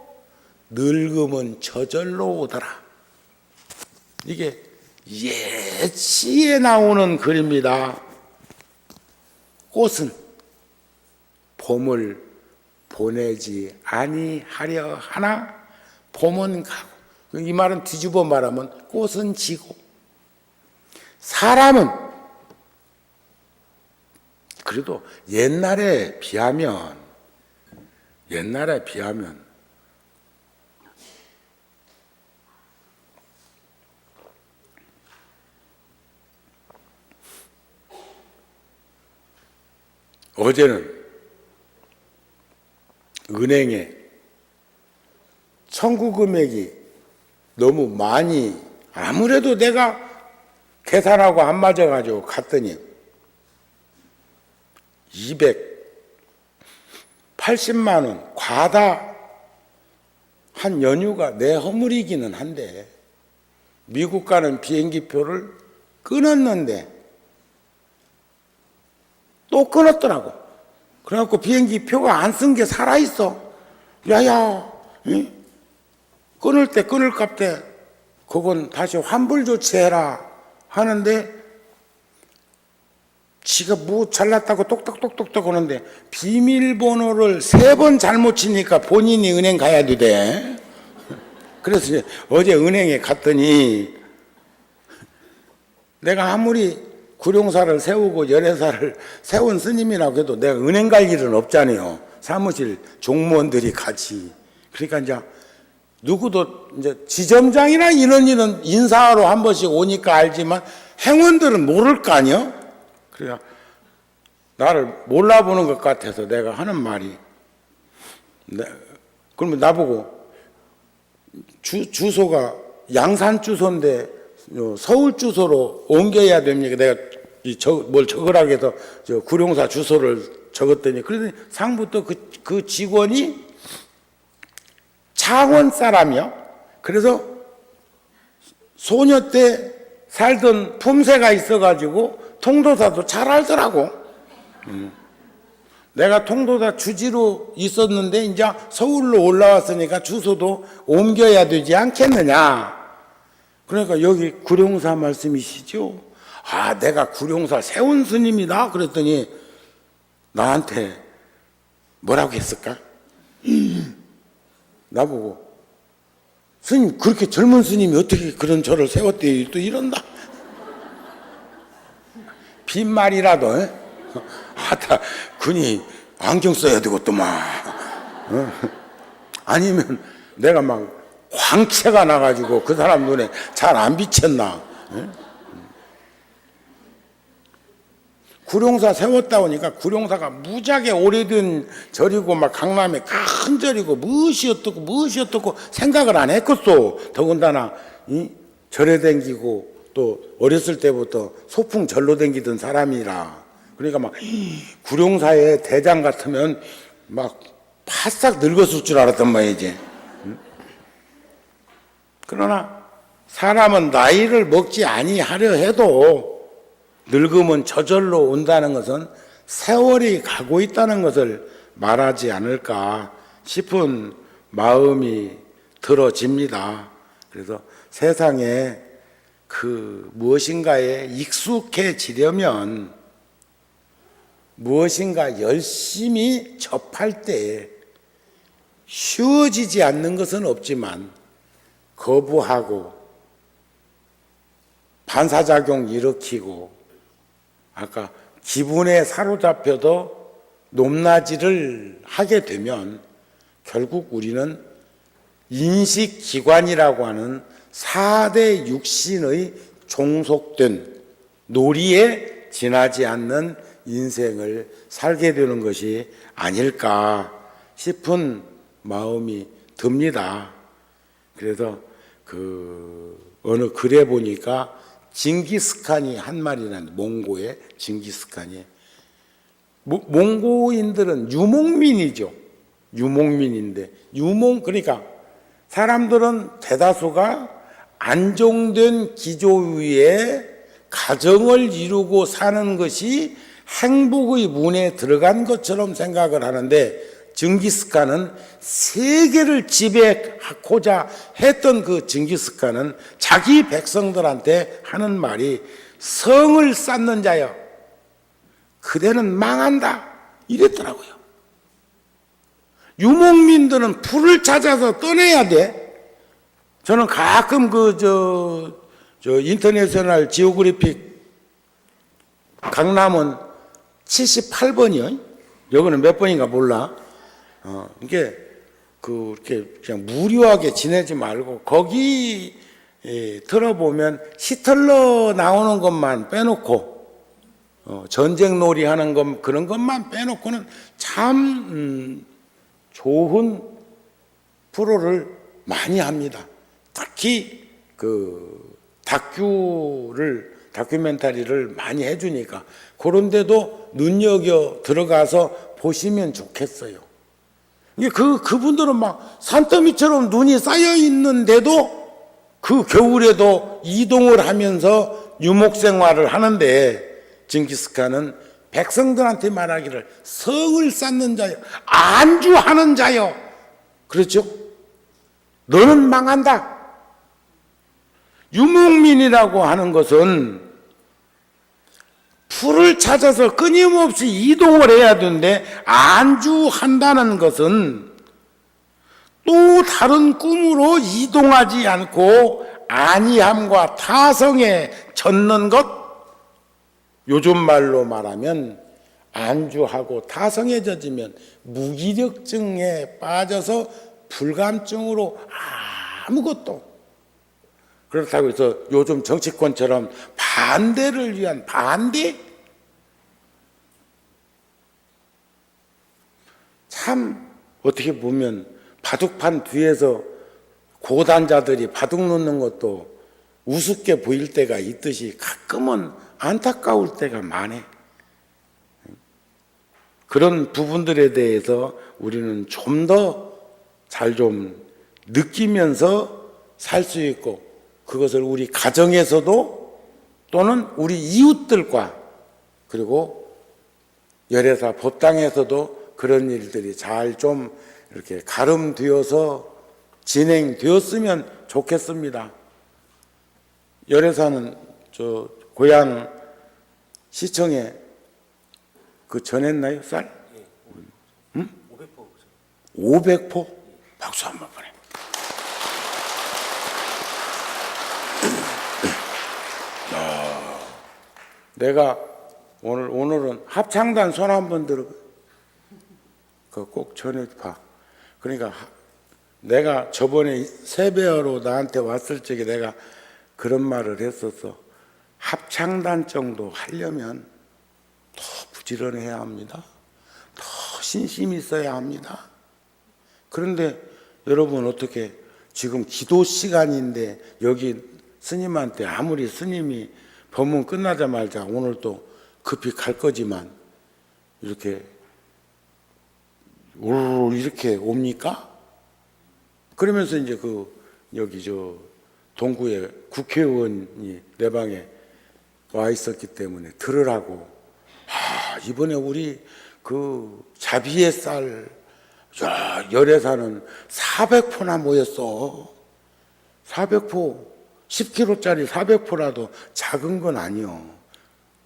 늙음은 저절로 오더라. 이게 예시에 나오는 글입니다. 꽃은 봄을 보내지 아니하려 하나 봄은 가고, 이 말은 뒤집어 말하면 꽃은 지고, 사람은 그래도 옛날에 비하면 어제는 은행에 청구 금액이 너무 많이, 아무래도 내가 계산하고 안 맞아가지고 갔더니 280만 원 과다 한 연휴가 내 허물이기는 한데, 미국 가는 비행기표를 끊었는데 또 끊었더라고. 그래갖고 비행기 표가 안 쓴 게 살아있어. 야야, 응? 끊을 때 끊을 값 때 그건 다시 환불 조치해라 하는데, 지가 뭐 잘났다고 똑똑똑똑똑 하는데 비밀번호를 3번 잘못 치니까 본인이 은행 가야 돼. 그래서 어제 은행에 갔더니, 내가 아무리 구룡사를 세우고 열애사를 세운 스님이라고 해도 내가 은행 갈 일은 없잖아요. 사무실 종무원들이 같이. 그러니까 이제 누구도 이제 지점장이나 이런 일은 인사하러 한 번씩 오니까 알지만 행원들은 모를 거 아니요? 그러니까 나를 몰라보는 것 같아서 내가 하는 말이, 그러면 나보고 주소가 양산 주소인데 서울 주소로 옮겨야 됩니까? 내가 뭘 적으라고 해서 구룡사 주소를 적었더니, 그러더니 상부터 그 직원이 창원 사람이요. 그래서 소녀 때 살던 품새가 있어가지고 통도사도 잘 알더라고. 내가 통도사 주지로 있었는데 이제 서울로 올라왔으니까 주소도 옮겨야 되지 않겠느냐. 그러니까 여기 구룡사 말씀이시죠? 아, 내가 구룡사 세운 스님이다. 그랬더니 나한테 뭐라고 했을까? 나보고, 스님, 그렇게 젊은 스님이 어떻게 그런 절을 세웠대요? 또 이런다. 빈말이라도, 하다, 그니 안경 써야 되겠더만. 아니면 내가 막 광채가 나가지고 그 사람 눈에 잘 안 비쳤나. 구룡사 세웠다 오니까 구룡사가 무지하게 오래된 절이고 막 강남에 큰 절이고 무엇이 어떻고 생각을 안 했겠소. 더군다나 절에 댕기고 또 어렸을 때부터 소풍 절로 댕기던 사람이라. 그러니까 막 구룡사의 대장 같으면 막 바싹 늙었을 줄 알았단 말이지. 그러나 사람은 나이를 먹지 아니하려 해도 늙음은 저절로 온다는 것은 세월이 가고 있다는 것을 말하지 않을까 싶은 마음이 들어집니다. 그래서 세상에 그 무엇인가에 익숙해지려면 무엇인가 열심히 접할 때 쉬워지지 않는 것은 없지만 거부하고 반사작용 일으키고, 아까 기분에 사로잡혀도 높낮이를 하게 되면 결국 우리는 인식기관이라고 하는 4대 육신의 종속된 놀이에 지나지 않는 인생을 살게 되는 것이 아닐까 싶은 마음이 듭니다. 그래서 어느 글에 보니까 징기스칸이 한 말이라는, 몽고의 징기스칸이, 몽고인들은 유목민이죠. 유목민인데, 그러니까 사람들은 대다수가 안정된 기조 위에 가정을 이루고 사는 것이 행복의 문에 들어간 것처럼 생각을 하는데, 징기스칸은 세계를 지배하고자 했던 그 징기스칸은 자기 백성들한테 하는 말이 성을 쌓는 자여 그대는 망한다 이랬더라고요. 유목민들은 풀을 찾아서 떠내야 돼. 저는 가끔 인터내셔널 지오그래픽 강남은 78번이요. 여기는 몇 번인가 몰라. 이게 이렇게 그냥 무료하게 지내지 말고 거기 들어보면 히틀러 나오는 것만 빼놓고 전쟁놀이 하는 것 그런 것만 빼놓고는 참 좋은 프로를 많이 합니다. 특히 그 다큐멘터리를 많이 해주니까 그런데도 눈여겨 들어가서 보시면 좋겠어요. 그분들은 막 산더미처럼 눈이 쌓여 있는데도 그 겨울에도 이동을 하면서 유목 생활을 하는데, 징기스칸은 백성들한테 말하기를 성을 쌓는 자여, 안주하는 자여. 그렇죠? 너는 망한다. 유목민이라고 하는 것은 풀을 찾아서 끊임없이 이동을 해야 되는데, 안주한다는 것은 또 다른 꿈으로 이동하지 않고 안이함과 타성에 젖는 것, 요즘 말로 말하면 안주하고 타성에 젖으면 무기력증에 빠져서 불감증으로 아무것도, 그렇다고 해서 요즘 정치권처럼 반대를 위한 반대? 참 어떻게 보면 바둑판 뒤에서 고단자들이 바둑 놓는 것도 우습게 보일 때가 있듯이 가끔은 안타까울 때가 많아. 그런 부분들에 대해서 우리는 좀 더 잘 좀 느끼면서 살 수 있고, 그것을 우리 가정에서도 또는 우리 이웃들과 그리고 열애사 법당에서도 그런 일들이 잘 좀 이렇게 가름되어서 진행되었으면 좋겠습니다. 열애사는 저 고향 시청에 그 전했나요? 쌀? 응? 500포. 500포? 박수 한번 보내. 내가 오늘은 합창단 손 한번 들어. 그거 꼭 전해봐. 그러니까 내가 저번에 세배하러 나한테 왔을 적에 내가 그런 말을 했었어. 합창단 정도 하려면 더 부지런해야 합니다. 더 신심이 있어야 합니다. 그런데 여러분 어떻게 지금 기도 시간인데 여기 스님한테 아무리 스님이 법문 끝나자마자 오늘 또 급히 갈 거지만 이렇게 우르르 이렇게 옵니까? 그러면서 이제 여기 동구에 국회의원이 내 방에 와 있었기 때문에 들으라고. 이번에 우리 자비의 쌀 열애사는 400포나 모였어. 400포 10kg짜리 400포라도 작은 건 아니요.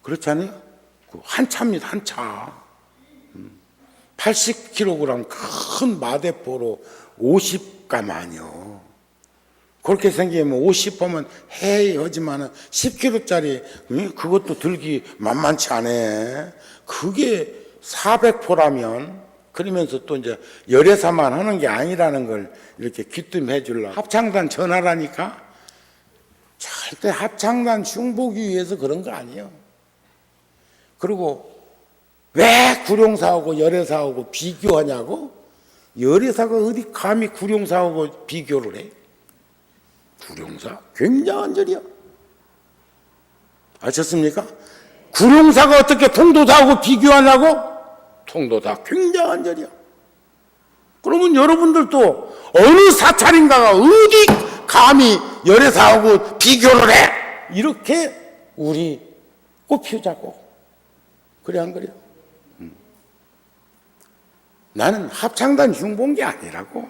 그렇지 않아요? 한차입니다. 한차. 80kg 큰 마대포로 50감 아니요. 그렇게 생기면 50포면 헤이 하지만 10kg짜리 그것도 들기 만만치 않아. 그게 400포라면, 그러면서 또 이제 열애사만 하는 게 아니라는 걸 이렇게 귀뜸해 주려고 합창단 전하라니까. 절대 합창단 흉보기 위해서 그런 거 아니에요. 그리고 왜 구룡사하고 열애사하고 비교하냐고? 열애사가 어디 감히 구룡사하고 비교를 해? 구룡사 굉장한 절이야. 아셨습니까? 구룡사가 어떻게 통도사하고 비교하냐고? 통도사 굉장한 절이야. 그러면 여러분들도 어느 사찰인가가 어디 감히 열애사하고 비교를 해? 이렇게 우리 꽃 피우자고. 그래 안 그래요? 나는 합창단 흉본 게 아니라고.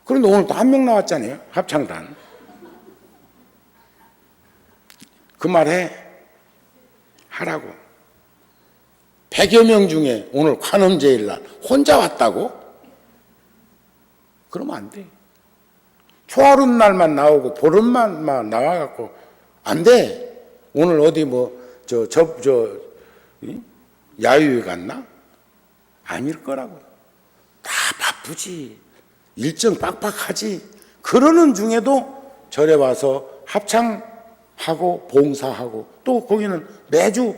그런데 오늘 또 한 명 나왔잖아요. 합창단. 그 말해. 하라고. 100여 명 중에 오늘 관음제일날 혼자 왔다고? 그러면 안 돼. 초하룻 날만 나오고 보름만 나와갖고 안 돼. 오늘 어디 야유회 갔나? 아닐 거라고. 다 바쁘지. 일정 빡빡하지. 그러는 중에도 절에 와서 합창하고 봉사하고 또 거기는 매주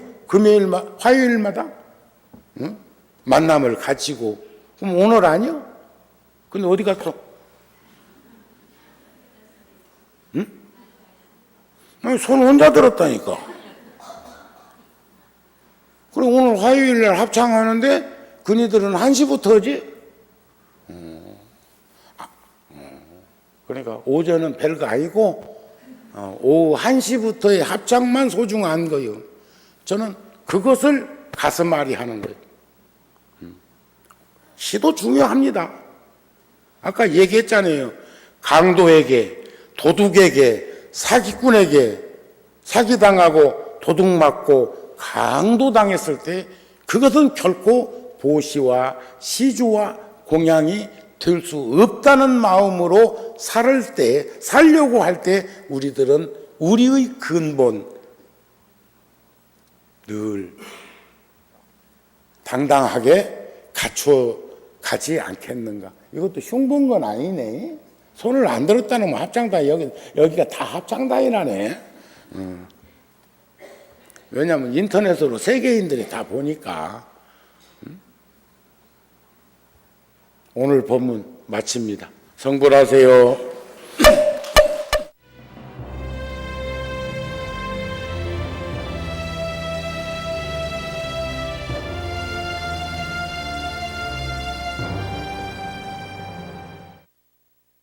화요일마다 만남을 가지고. 그럼 오늘 아니야? 근데 어디 갔어? 응? 아니, 손 혼자 들었다니까. 그럼 오늘 화요일날 합창하는데 그니들은 1시부터지? 그러니까 오전은 별거 아니고 오후 1시부터의 합창만 소중한 거예요. 저는 그것을 가슴앓이 하는 거예요. 시도 중요합니다. 아까 얘기했잖아요. 강도에게, 도둑에게, 사기꾼에게 사기당하고 도둑맞고 강도당했을 때 그것은 결코 보시와 시주와 공양이 될 수 없다는 마음으로 살려고 할 때 우리들은 우리의 근본 늘 당당하게 갖춰 가지 않겠는가. 이것도 흉본 건 아니네. 손을 안 들었다는 뭐 합창단 여기가 다 합창단이라네. 왜냐하면 인터넷으로 세계인들이 다 보니까. 오늘 본문 마칩니다. 성불하세요.